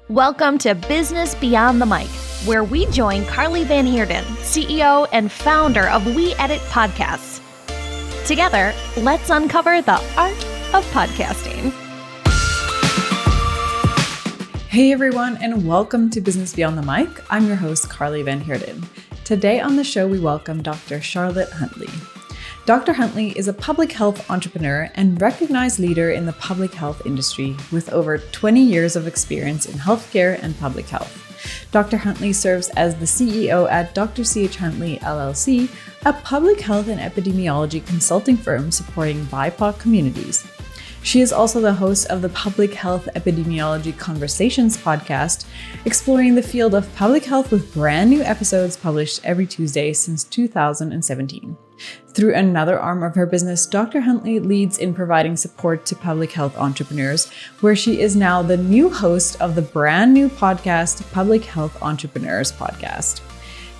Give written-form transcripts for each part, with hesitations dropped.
Welcome to Business Beyond the Mic, where we join Carli Van Heerden, CEO and founder of We Edit Podcasts. Together, let's uncover the art of podcasting. Hey everyone, and welcome to Business Beyond the Mic. I'm your host, Carli Van Heerden. Today on the show, we welcome Dr. Charlotte Huntley. Dr. Huntley is a public health entrepreneur and recognized leader in the public health industry with over 20 years of experience in healthcare and public health. Dr. Huntley serves as the CEO at Dr. H Huntley, LLC, a public health and epidemiology consulting firm supporting BIPOC communities. She is also the host of the Public Health Epidemiology Conversations podcast, exploring the field of public health with brand new episodes published every Tuesday since 2017. Through another arm of her business, Dr. Huntley leads in providing support to public health entrepreneurs, where she is now the new host of the brand new podcast, Public Health Entrepreneurs Podcast.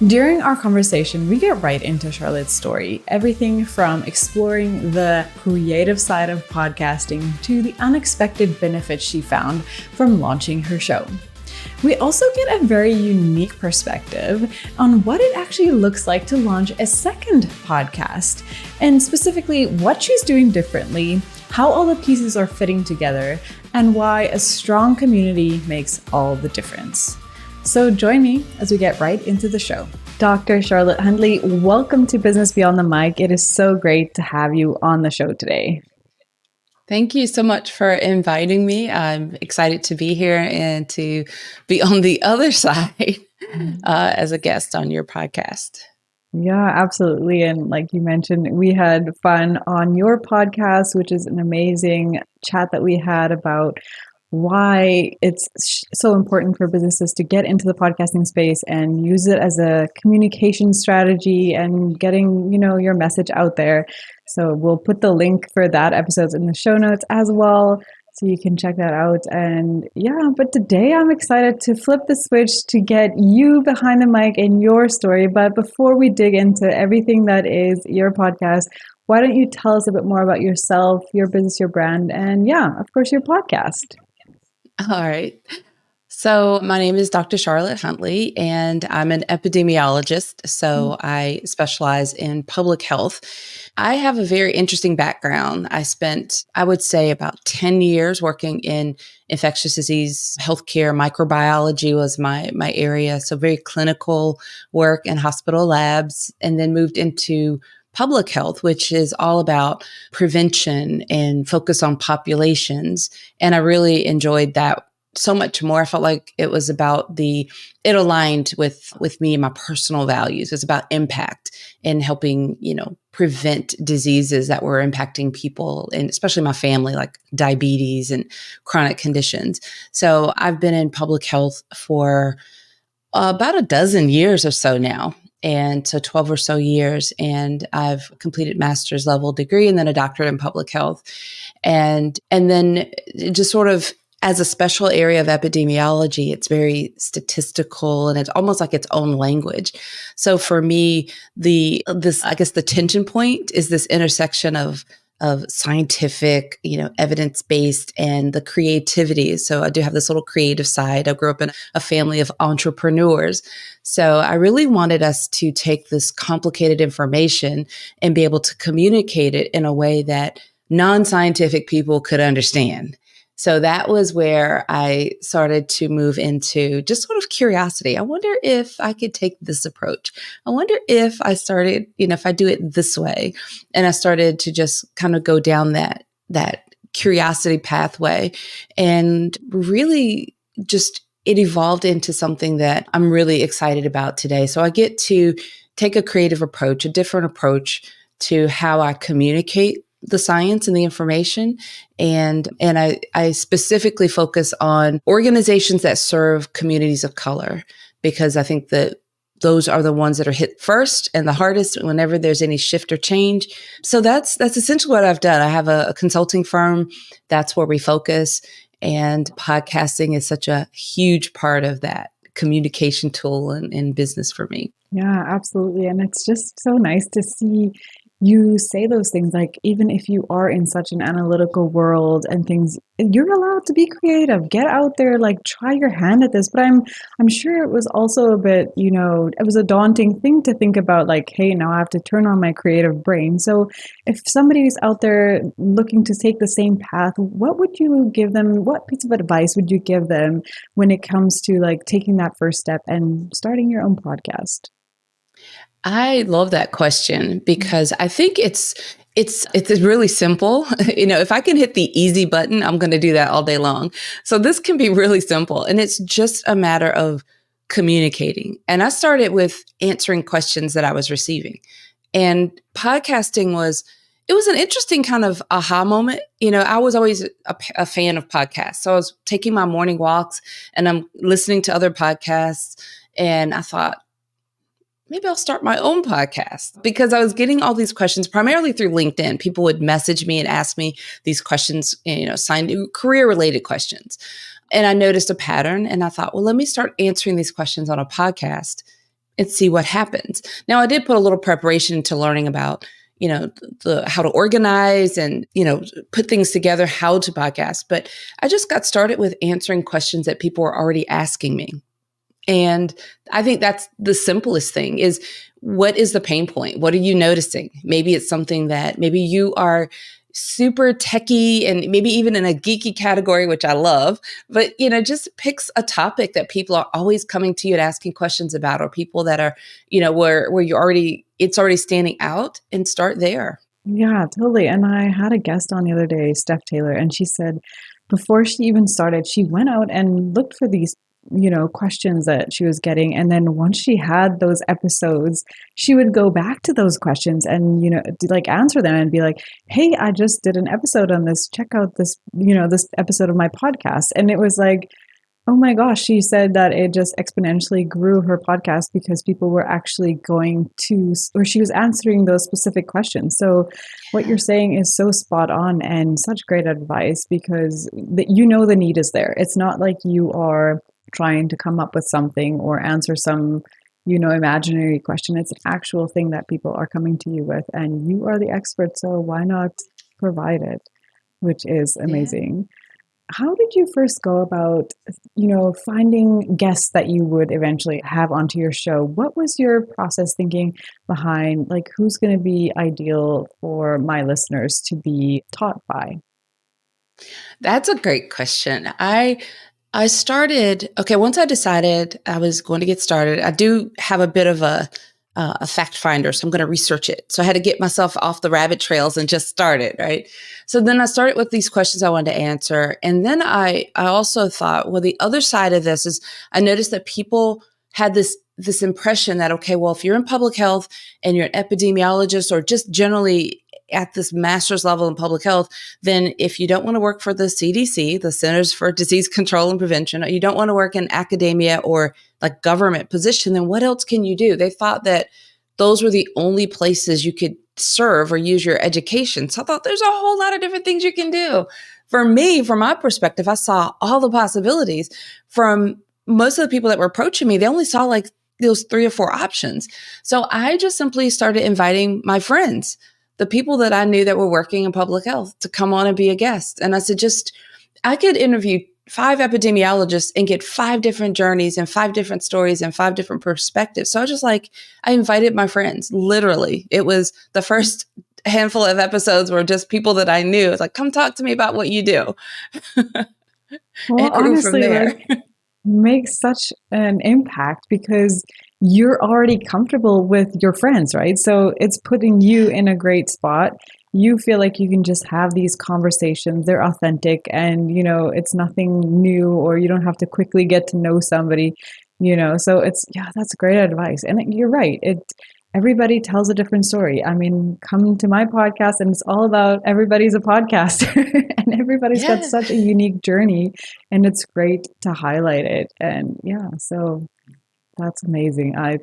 During our conversation, we get right into Charlotte's story, everything from exploring the creative side of podcasting to the unexpected benefits she found from launching her show. We also get a very unique perspective on what it actually looks like to launch a second podcast, and specifically what she's doing differently, how all the pieces are fitting together, and why a strong community makes all the difference. So join me as we get right into the show. Dr. Charlotte Huntley, welcome to Business Beyond the Mic. It is so great to have you on the show today. Thank you so much for inviting me. I'm excited to be here and to be on the other side as a guest on your podcast. Yeah, absolutely. And like you mentioned, we had fun on your podcast, which is an amazing chat that we had about why it's so important for businesses to get into the podcasting space and use it as a communication strategy and getting, your message out there. So we'll put the link for that episode in the show notes as well, so you can check that out. And but today I'm excited to flip the switch to get you behind the mic and your story. But before we dig into everything that is your podcast, why don't you tell us a bit more about yourself, your business, your brand, and of course, your podcast. All right. So my name is Dr. Charlotte Huntley, and I'm an epidemiologist. So I specialize in public health. I have a very interesting background. I spent, I would say, about 10 years working in infectious disease, healthcare, microbiology was my area. So very clinical work in hospital labs, and then moved into public health, which is all about prevention and focus on populations. And I really enjoyed that so much more. I felt like it was about it aligned with me and my personal values. It's about impact and helping, prevent diseases that were impacting people, and especially my family, like diabetes and chronic conditions. So I've been in public health for about a dozen years or so now. And so 12 or so years, and I've completed master's level degree and then a doctorate in public health. And then just sort of as a special area of epidemiology, it's very statistical and it's almost like its own language. So for me, the tension point is this intersection of scientific, evidence-based and the creativity. So I do have this little creative side. I grew up in a family of entrepreneurs. So I really wanted us to take this complicated information and be able to communicate it in a way that non-scientific people could understand. So that was where I started to move into just sort of curiosity. I wonder if I could take this approach. I wonder if I started, if I do it this way. And I started to just kind of go down that curiosity pathway, and really just it evolved into something that I'm really excited about today. So I get to take a creative approach, a different approach to how I communicate the science and the information. And I specifically focus on organizations that serve communities of color, because I think that those are the ones that are hit first and the hardest whenever there's any shift or change. So that's essentially what I've done. I have a consulting firm. That's where we focus. And podcasting is such a huge part of that communication tool in business for me. Yeah, absolutely. And it's just so nice to see you say those things, like, even if you are in such an analytical world and things, you're allowed to be creative. Get out there, like, try your hand at this. But I'm sure it was also a bit, it was a daunting thing to think about, like, hey, now I have to turn on my creative brain. So if somebody's out there looking to take the same path, what would you give them? What piece of advice would you give them when it comes to like taking that first step and starting your own podcast? I love that question because I think it's really simple. If I can hit the easy button, I'm going to do that all day long. So this can be really simple, and it's just a matter of communicating. And I started with answering questions that I was receiving. And podcasting was an interesting kind of aha moment. I was always a fan of podcasts. So I was taking my morning walks and I'm listening to other podcasts, and I thought, maybe I'll start my own podcast, because I was getting all these questions primarily through LinkedIn. People would message me and ask me these questions, career related questions. And I noticed a pattern and I thought, well, let me start answering these questions on a podcast and see what happens. Now, I did put a little preparation into learning about, how to organize and, put things together, how to podcast. But I just got started with answering questions that people were already asking me. And I think that's the simplest thing is, what is the pain point? What are you noticing? Maybe it's something that maybe you are super techie and maybe even in a geeky category, which I love, but, just picks a topic that people are always coming to you and asking questions about, or people that are, where it's already standing out, and start there. Yeah, totally. And I had a guest on the other day, Steph Taylor, and she said before she even started, she went out and looked for these, questions that she was getting. And then once she had those episodes, she would go back to those questions and, like answer them and be like, hey, I just did an episode on this. Check out this, this episode of my podcast. And it was like, oh my gosh, she said that it just exponentially grew her podcast because people were actually going to, or she was answering those specific questions. So what you're saying is so spot on and such great advice, because the need is there. It's not like you are trying to come up with something or answer some, imaginary question. It's an actual thing that people are coming to you with, and you are the expert. So why not provide it, which is amazing. How did you first go about, finding guests that you would eventually have onto your show? What was your process thinking behind, like, who's going to be ideal for my listeners to be taught by? That's a great question. I started, once I decided I was going to get started, I do have a bit of a fact finder, so I'm going to research it. So I had to get myself off the rabbit trails and just start it, right? So then I started with these questions I wanted to answer. And then I also thought, well, the other side of this is I noticed that people had this impression that, okay, well, if you're in public health and you're an epidemiologist or just generally at this master's level in public health, then if you don't want to work for the CDC, the Centers for Disease Control and Prevention, or you don't want to work in academia or like government position, then what else can you do? They thought that those were the only places you could serve or use your education. So I thought there's a whole lot of different things you can do. For me, from my perspective, I saw all the possibilities. From most of the people that were approaching me, they only saw like those 3 or 4 options. So I just simply started inviting my friends, the people that I knew that were working in public health, to come on and be a guest. And I said, I could interview 5 epidemiologists and get 5 different journeys and 5 different stories and 5 different perspectives. So I invited my friends, literally. It was the first handful of episodes were just people that I knew. It's like, come talk to me about what you do. Well, honestly, makes such an impact because you're already comfortable with your friends, right? So it's putting you in a great spot. You feel like you can just have these conversations. They're authentic and, it's nothing new, or you don't have to quickly get to know somebody, so that's great advice. And you're right. Everybody tells a different story. I mean, come to my podcast and it's all about everybody's a podcaster and everybody's got such a unique journey, and it's great to highlight it. And so that's amazing. I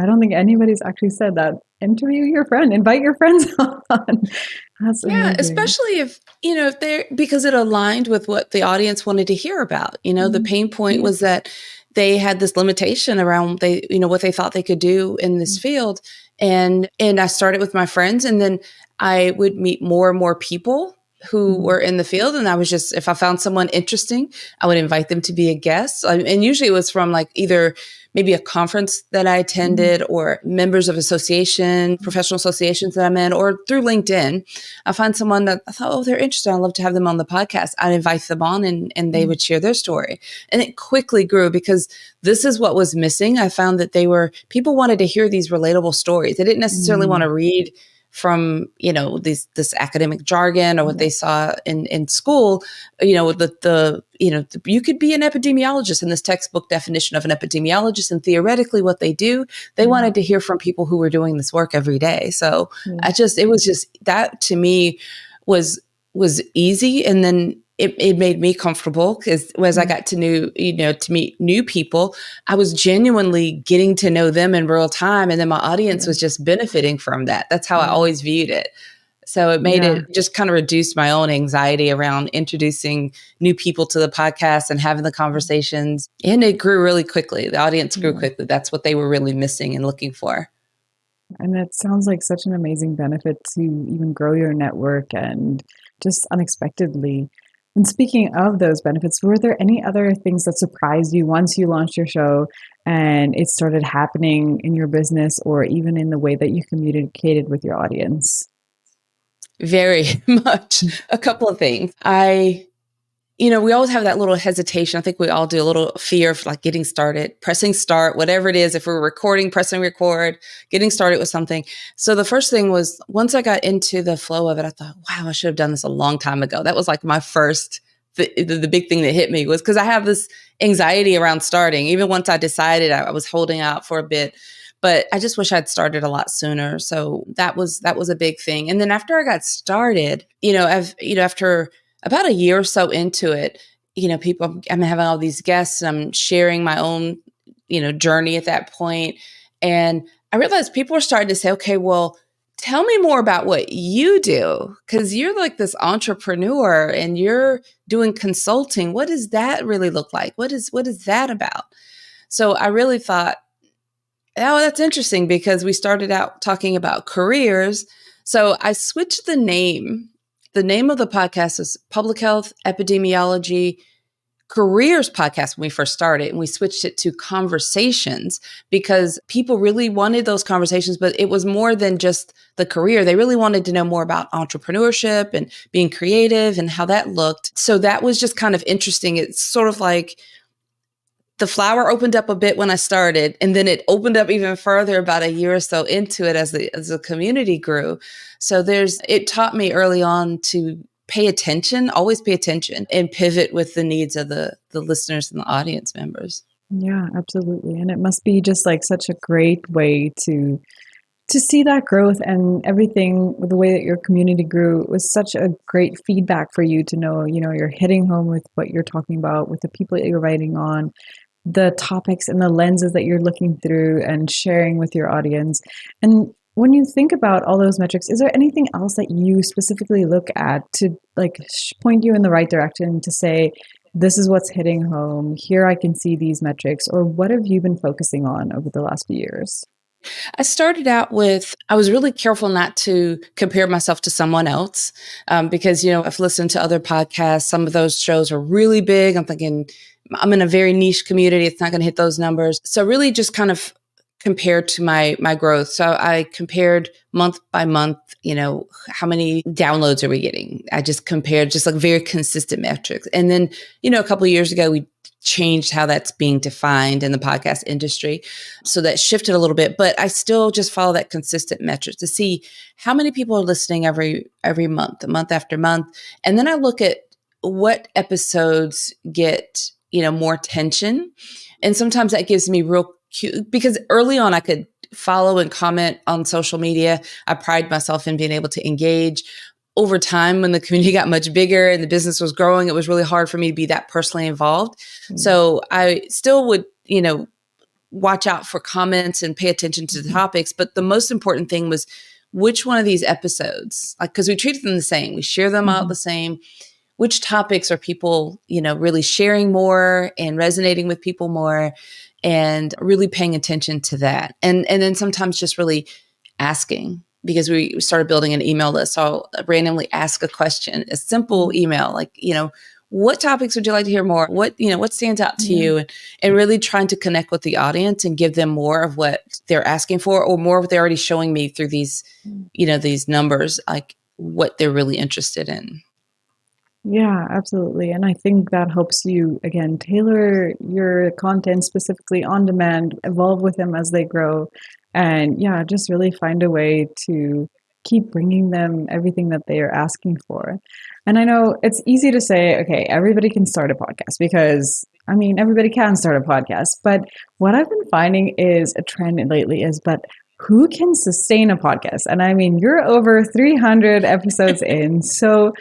don't think anybody's actually said that. Interview your friend, invite your friends on. That's amazing. Especially if they're, because it aligned with what the audience wanted to hear about. The pain point was that they had this limitation around what they thought they could do in this field. And I started with my friends, and then I would meet more and more people who were in the field. And I was just, if I found someone interesting, I would invite them to be a guest. And usually it was from like either maybe a conference that I attended or members of association, professional associations that I'm in, or through LinkedIn. I find someone that I thought, oh, they're interesting. I'd love to have them on the podcast. I'd invite them on and they would share their story. And it quickly grew because this is what was missing. I found that people wanted to hear these relatable stories. They didn't necessarily want to read from, this academic jargon or what they saw in school, you could be an epidemiologist in this textbook definition of an epidemiologist, and theoretically what they do, they wanted to hear from people who were doing this work every day. So it was just that to me was easy. And then it made me comfortable because as I got to meet new people, I was genuinely getting to know them in real time. And then my audience was just benefiting from that. That's how I always viewed it. So it made it just kind of reduced my own anxiety around introducing new people to the podcast and having the conversations. And it grew really quickly. The audience grew quickly. That's what they were really missing and looking for. And it sounds like such an amazing benefit to even grow your network and just unexpectedly. And speaking of those benefits, were there any other things that surprised you once you launched your show and it started happening in your business or even in the way that you communicated with your audience? Very much. A couple of things. We always have that little hesitation. I think we all do, a little fear of like getting started, pressing start, whatever it is. If we're recording, pressing record, getting started with something. So the first thing was once I got into the flow of it, I thought, wow, I should have done this a long time ago. That was like my first, the big thing that hit me was because I have this anxiety around starting. Even once I decided, I was holding out for a bit. But I just wish I'd started a lot sooner. So that was a big thing. And then after I got started, after about a year or so into it, I'm having all these guests and I'm sharing my own, journey at that point. And I realized people were starting to say, okay, well, tell me more about what you do. Cause you're like this entrepreneur and you're doing consulting. What does that really look like? What is that about? So I really thought, oh, that's interesting because we started out talking about careers. So I switched the name. The name of the podcast is Public Health, Epidemiology, Careers Podcast when we first started. And we switched it to Conversations because people really wanted those conversations, but it was more than just the career. They really wanted to know more about entrepreneurship and being creative and how that looked. So that was just kind of interesting. It's sort of like the flower opened up a bit when I started, and then it opened up even further about a year or so into it as the community grew. So it taught me early on to pay attention, always pay attention, and pivot with the needs of the listeners and the audience members. Yeah, absolutely. And it must be just like such a great way to see that growth and everything, the way that your community grew was such a great feedback for you to know, you're hitting home with what you're talking about, with the people that you're writing on, the topics and the lenses that you're looking through and sharing with your audience. And when you think about all those metrics, is there anything else that you specifically look at to like point you in the right direction to say, this is what's hitting home, here I can see these metrics, or what have you been focusing on over the last few years? I started out I was really careful not to compare myself to someone else because, I've listened to other podcasts. Some of those shows are really big. I'm thinking I'm in a very niche community. It's not going to hit those numbers. So really just kind of compared to my growth. So I compared month by month, how many downloads are we getting? I just compared just like very consistent metrics. And then, a couple of years ago, we changed how that's being defined in the podcast industry. So that shifted a little bit, but I still just follow that consistent metric to see how many people are listening every month after month. And then I look at what episodes get, more attention. And sometimes that gives me real cute, because early on I could follow and comment on social media. I pride myself in being able to engage. Over time, when the community got much bigger and the business was growing, it was really hard for me to be that personally involved. Mm-hmm. So I still would, watch out for comments and pay attention to the topics. But the most important thing was which one of these episodes, because we treat them the same, we share them out the same. Which topics are people, really sharing more and resonating with people more, and really paying attention to that. And then sometimes just really asking, because we started building an email list. So I'll randomly ask a question, a simple email, like, what topics would you like to hear more? What stands out to you? And really trying to connect with the audience and give them more of what they're asking for, or more of what they're already showing me through these, these numbers, like what they're really interested in. Yeah, absolutely. And I think that helps you, again, tailor your content specifically on demand, evolve with them as they grow. And yeah, just really find a way to keep bringing them everything that they are asking for. And I know it's easy to say, okay, everybody can start a podcast because, I mean, everybody can start a podcast. But what I've been finding is a trend lately is, but who can sustain a podcast? And I mean, you're over 300 episodes in. So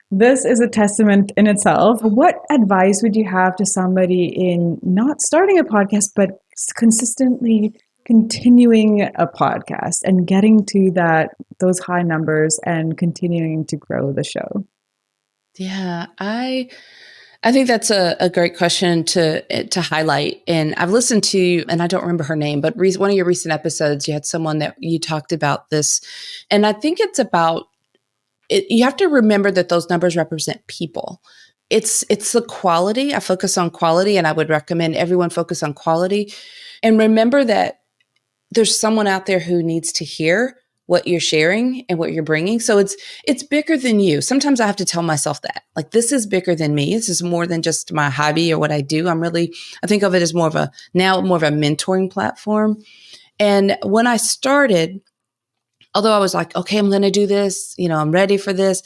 this is a testament in itself. What advice would you have to somebody in not starting a podcast, but consistently continuing a podcast and getting to those high numbers and continuing to grow the show? Yeah, I think that's a great question to highlight. And I've listened to, and I don't remember her name, but one of your recent episodes, you had someone that you talked about this. And I think it's about you have to remember that those numbers represent people. It's the quality. I focus on quality, and I would recommend everyone focus on quality. And remember that there's someone out there who needs to hear what you're sharing and what you're bringing. So it's bigger than you. Sometimes I have to tell myself that, like, this is bigger than me. This is more than just my hobby or what I do. I think of it as more of a mentoring platform. And when I started, although I was like, okay, I'm going to do this, I'm ready for this,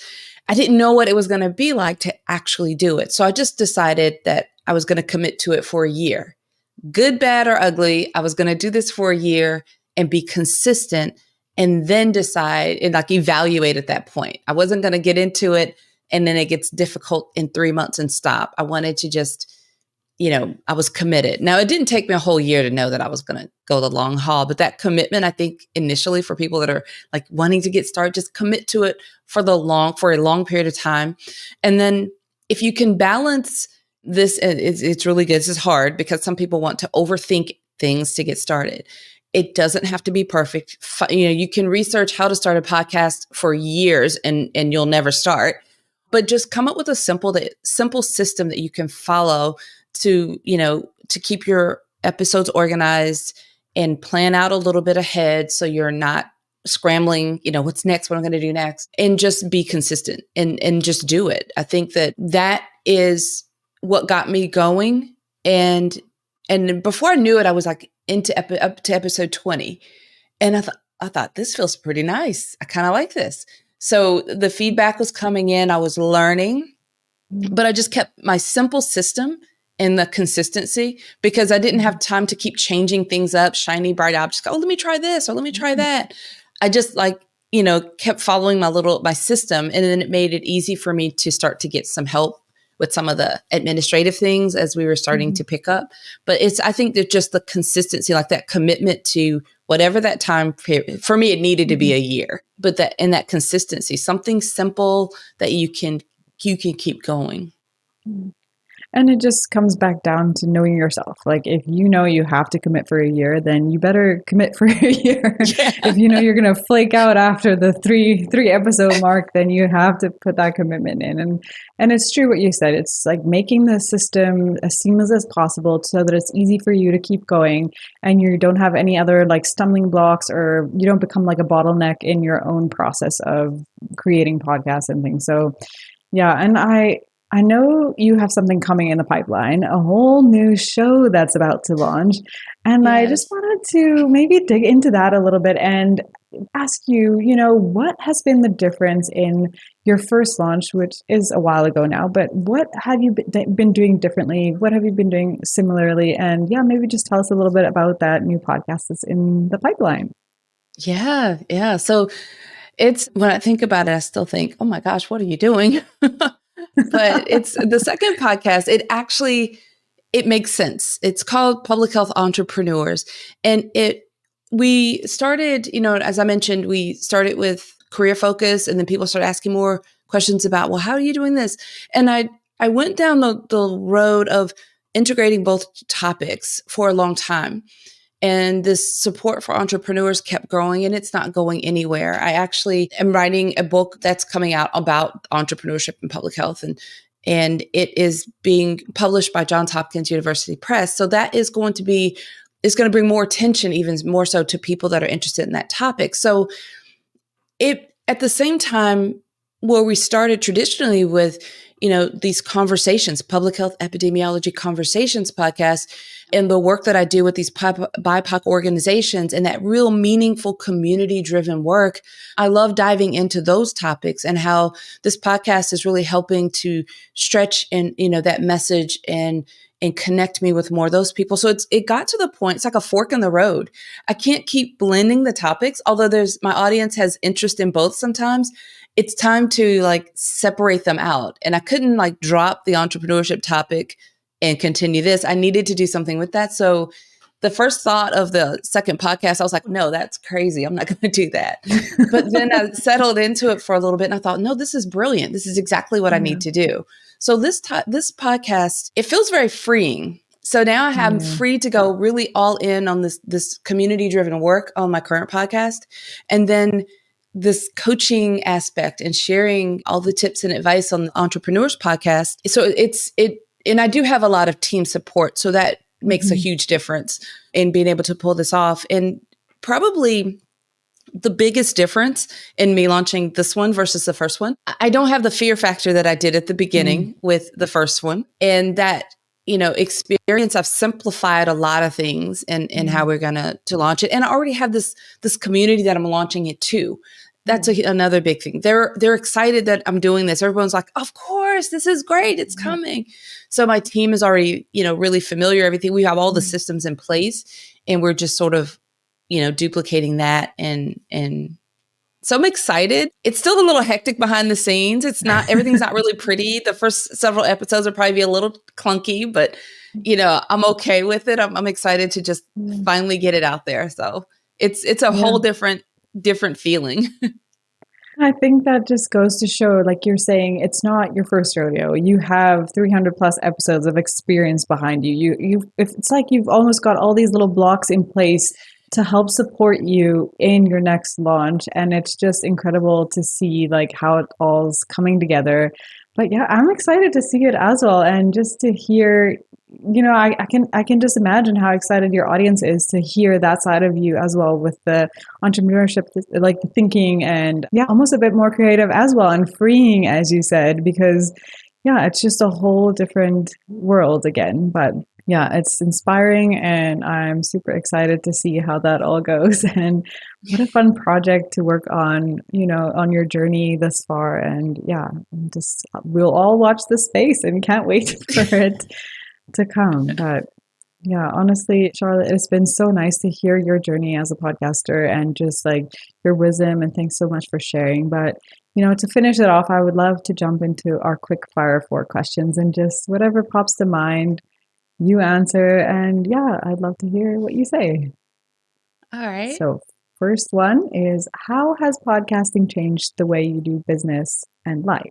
I didn't know what it was going to be like to actually do it. So I just decided that I was going to commit to it for a year. Good, bad, or ugly, I was going to do this for a year and be consistent, and then decide and evaluate at that point. I wasn't going to get into it and then it gets difficult in 3 months and stop. I wanted to just, I was committed. Now, it didn't take me a whole year to know that I was going to go the long haul, but that commitment, I think initially for people that are wanting to get started, just commit to it for a long period of time. And then if you can balance this, it's really good. This is hard because some people want to overthink things to get started. It doesn't have to be perfect. You can research how to start a podcast for years and you'll never start, but just come up with a simple system that you can follow to keep your episodes organized and plan out a little bit ahead. So you're not scrambling, what's next, what I'm going to do next, and just be consistent and just do it. I think that is what got me going. And before I knew it, I was up to episode 20. And I thought this feels pretty nice. I kind of like this. So the feedback was coming in, I was learning, but I just kept my simple system and the consistency because I didn't have time to keep changing things up, shiny, bright objects. Oh, let me try this or let me try that. I just kept following my system. And then it made it easy for me to start to get some help with some of the administrative things as we were starting to pick up. But I think that just the consistency, like that commitment to whatever that time period, for me, it needed to be a year, but that consistency, something simple that you can keep going. And it just comes back down to knowing yourself. Like, if you know you have to commit for a year, then you better commit for a year. Yeah. If you know you're going to flake out after the three episode mark, then you have to put that commitment in. And it's true what you said. It's like making the system as seamless as possible so that it's easy for you to keep going and you don't have any other stumbling blocks, or you don't become like a bottleneck in your own process of creating podcasts and things. So yeah, and I know you have something coming in the pipeline, a whole new show that's about to launch. And yes. I just wanted to maybe dig into that a little bit and ask you, what has been the difference in your first launch, which is a while ago now, but what have you been doing differently? What have you been doing similarly? And yeah, maybe just tell us a little bit about that new podcast that's in the pipeline. Yeah. So when I think about it, I still think, oh my gosh, what are you doing? But it's the second podcast. It makes sense. It's called Public Health Entrepreneurs. And we started, as I mentioned, we started with career focus, and then people started asking more questions about, well, how are you doing this? And I went down the road of integrating both topics for a long time. And this support for entrepreneurs kept growing, and it's not going anywhere. I actually am writing a book that's coming out about entrepreneurship and public health, and it is being published by Johns Hopkins University Press. So that is going to bring more attention, even more so, to people that are interested in that topic. So at the same time, where we started traditionally with, these conversations, public health epidemiology conversations podcast, and the work that I do with these BIPOC organizations and that real meaningful community driven work, I love diving into those topics and how this podcast is really helping to stretch and, that message and connect me with more of those people. So it got to the point, it's like a fork in the road. I can't keep blending the topics, although my audience has interest in both sometimes. It's time to separate them out. And I couldn't drop the entrepreneurship topic and continue this. I needed to do something with that. So the first thought of the second podcast, I was like, no, that's crazy. I'm not going to do that. But then I settled into it for a little bit and I thought, no, this is brilliant. This is exactly what I need to do. So this podcast, it feels very freeing. So now I'm free to go really all in on this community driven work on my current podcast. And then this coaching aspect and sharing all the tips and advice on the Entrepreneurs podcast. So and I do have a lot of team support. So that makes a huge difference in being able to pull this off. And probably the biggest difference in me launching this one versus the first one, I don't have the fear factor that I did at the beginning with the first one. And that, experience, I've simplified a lot of things in how we're going to launch it. And I already have this community that I'm launching it to. That's another big thing. They're excited that I'm doing this. Everyone's like, of course, this is great. It's coming. So my team is already, really familiar, everything. We have all the systems in place and we're just sort of, duplicating that. And so I'm excited. It's still a little hectic behind the scenes. Everything's not really pretty. The first several episodes will probably be a little clunky, but I'm okay with it. I'm excited to just finally get it out there. So it's a whole different feeling. I think that just goes to show, like you're saying, it's not your first rodeo. You have 300 plus episodes of experience behind you. It's like you've almost got all these little blocks in place to help support you in your next launch. And it's just incredible to see how it all's coming together. But yeah, I'm excited to see it as well. And just to hear, I can just imagine how excited your audience is to hear that side of you as well, with the entrepreneurship, the thinking, and almost a bit more creative as well, and freeing, as you said, because it's just a whole different world again. But yeah, it's inspiring and I'm super excited to see how that all goes. And what a fun project to work on, on your journey thus far. And we'll all watch this space and can't wait for it to come. But yeah, honestly, Charlotte, it's been so nice to hear your journey as a podcaster and just your wisdom, and thanks so much for sharing. But to finish it off, I would love to jump into our quick fire 4 questions, and just whatever pops to mind, you answer. And I'd love to hear what you say. All right. So first one is, how has podcasting changed the way you do business and life?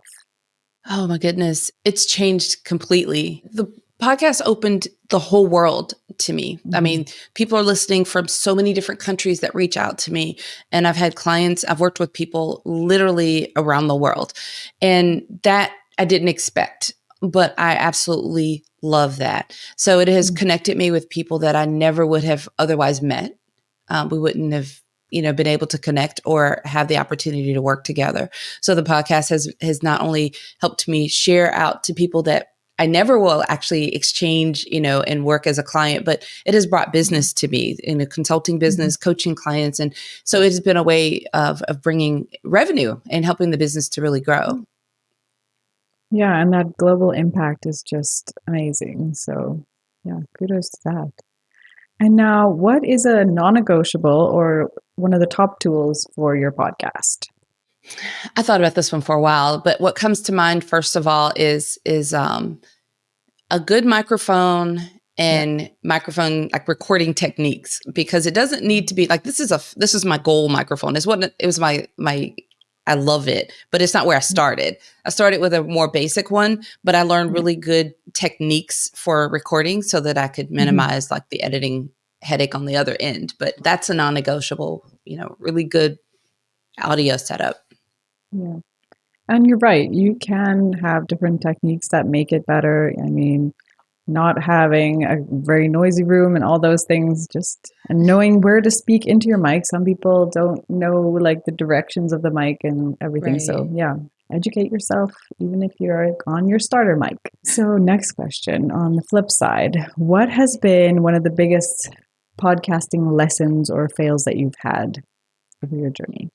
Oh my goodness. It's changed completely. The podcast opened the whole world to me. I mean, people are listening from so many different countries that reach out to me. And I've had clients, I've worked with people literally around the world. And that I didn't expect, but I absolutely love that. So it has connected me with people that I never would have otherwise met. We wouldn't have, been able to connect or have the opportunity to work together. So the podcast has not only helped me share out to people that I never will actually exchange, and work as a client, but it has brought business to me in a consulting business, coaching clients. And so it has been a way of bringing revenue and helping the business to really grow. Yeah, and that global impact is just amazing. So yeah, kudos to that. And now, what is a non-negotiable or one of the top tools for your podcast? I thought about this one for a while, but what comes to mind first of all is a good microphone and microphone recording techniques, because it doesn't need to be this is my goal microphone. I love it, but it's not where I started. I started with a more basic one, but I learned really good techniques for recording so that I could minimize the editing headache on the other end. But that's a non-negotiable, really good audio setup. Yeah. And you're right. You can have different techniques that make it better. I mean, not having a very noisy room and all those things, and knowing where to speak into your mic. Some people don't know like the directions of the mic and everything. Right. So yeah, educate yourself, even if you're on your starter mic. So next question, on the flip side, what has been one of the biggest podcasting lessons or fails that you've had over your journey?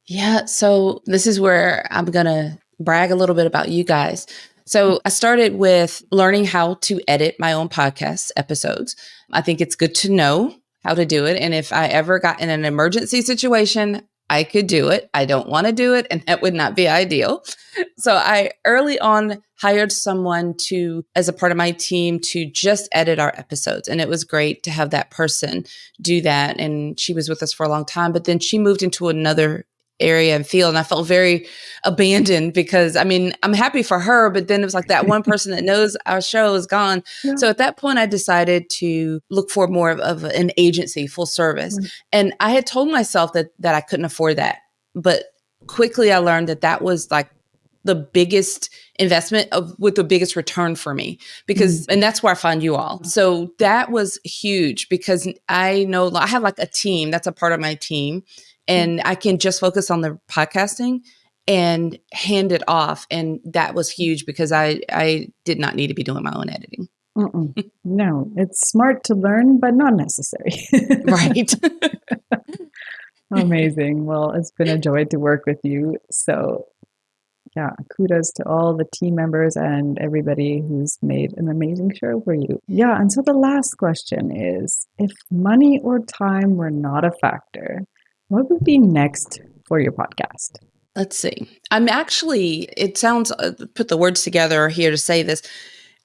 Yeah. So this is where I'm going to brag a little bit about you guys. So I started with learning how to edit my own podcast episodes. I think it's good to know how to do it. And if I ever got in an emergency situation, I could do it. I don't want to do it, and that would not be ideal. So I early on hired someone as a part of my team to just edit our episodes. And it was great to have that person do that. And she was with us for a long time, but then she moved into another area and field. And I felt very abandoned because I'm happy for her, but then it was like that one person that knows our show is gone. Yeah. So at that point I decided to look for more of an agency, full service. Mm-hmm. And I had told myself that I couldn't afford that. But quickly I learned that was like the biggest investment with the biggest return for me because, and that's where I found you all. So that was huge because I know I have like a team that's a part of my team. And I can just focus on the podcasting and hand it off. And that was huge because I did not need to be doing my own editing. No, it's smart to learn, but not necessary. Right. Amazing. Well, it's been a joy to work with you. So yeah, kudos to all the team members and everybody who's made an amazing show for you. Yeah. And so the last question is, if money or time were not a factor, what would be next for your podcast? Let's see. It sounds, put the words together here to say this.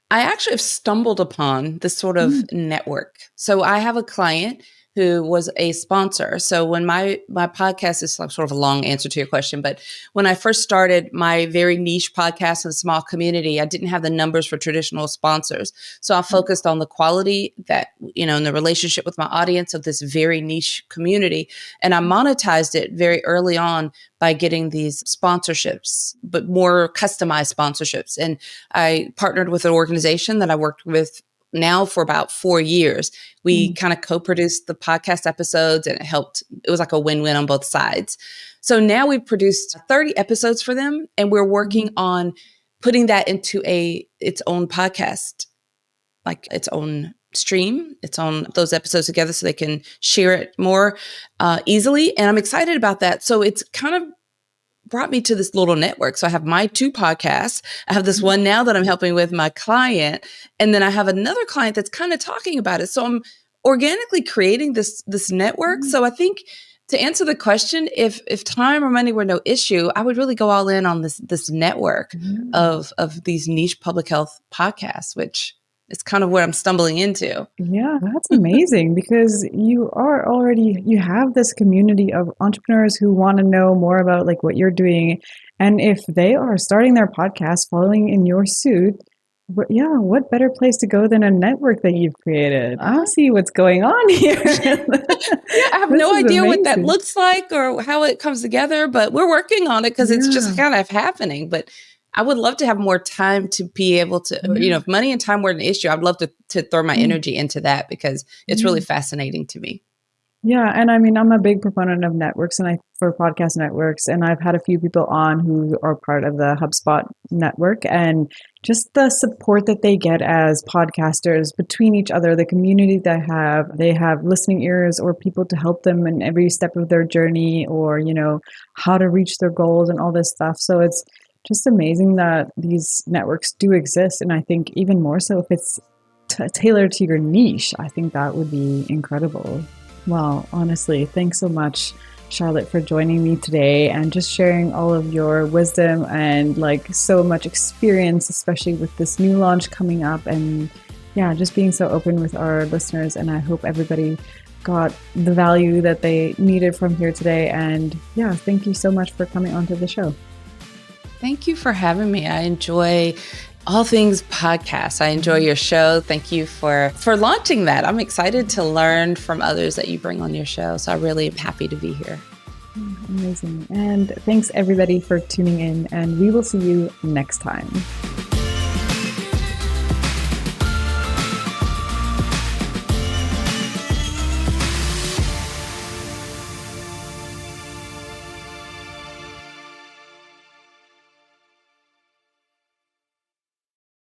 I actually have stumbled upon this sort of network. So I have a client who was a sponsor. So when my podcast is sort of a long answer to your question, but when I first started my very niche podcast in a small community, I didn't have the numbers for traditional sponsors. So I focused on the quality that, and the relationship with my audience of this very niche community. And I monetized it very early on by getting these sponsorships, but more customized sponsorships. And I partnered with an organization that I worked with now for about 4 years. We kind of co-produced the podcast episodes and it was like a win-win on both sides. So now we've produced 30 episodes for them and we're working on putting that into its own podcast, like its own stream, its own those episodes together so they can share it more easily. And I'm excited about that. So it's kind of brought me to this little network. So I have my 2 podcasts. I have this one now that I'm helping with my client. And then I have another client that's kind of talking about it. So I'm organically creating this network. So I think to answer the question, if time or money were no issue, I would really go all in on this network of these niche public health podcasts, which is kind of what I'm stumbling into. Yeah, that's amazing because you have this community of entrepreneurs who want to know more about like what you're doing. And if they are starting their podcast following in your suit, what better place to go than a network that you've created? I see what's going on here. I have no idea what that looks like or how it comes together, but we're working on it because it's just kind of happening. But I would love to have more time to be able to, if money and time were an issue, I'd love to throw my energy into that because it's really fascinating to me. Yeah. And I'm a big proponent of networks for podcast networks. And I've had a few people on who are part of the HubSpot network and just the support that they get as podcasters between each other, the community they have listening ears or people to help them in every step of their journey or, how to reach their goals and all this stuff. So it's just amazing that these networks do exist. And I think even more so if it's tailored to your niche, I think that would be incredible. Well, honestly, thanks so much, Charlotte, for joining me today and just sharing all of your wisdom and like so much experience, especially with this new launch coming up. And just being so open with our listeners. And I hope everybody got the value that they needed from here today. And thank you so much for coming onto the show. Thank you for having me. I enjoy all things podcasts. I enjoy your show. Thank you for launching that. I'm excited to learn from others that you bring on your show. So I really am happy to be here. Amazing. And thanks everybody for tuning in, and we will see you next time.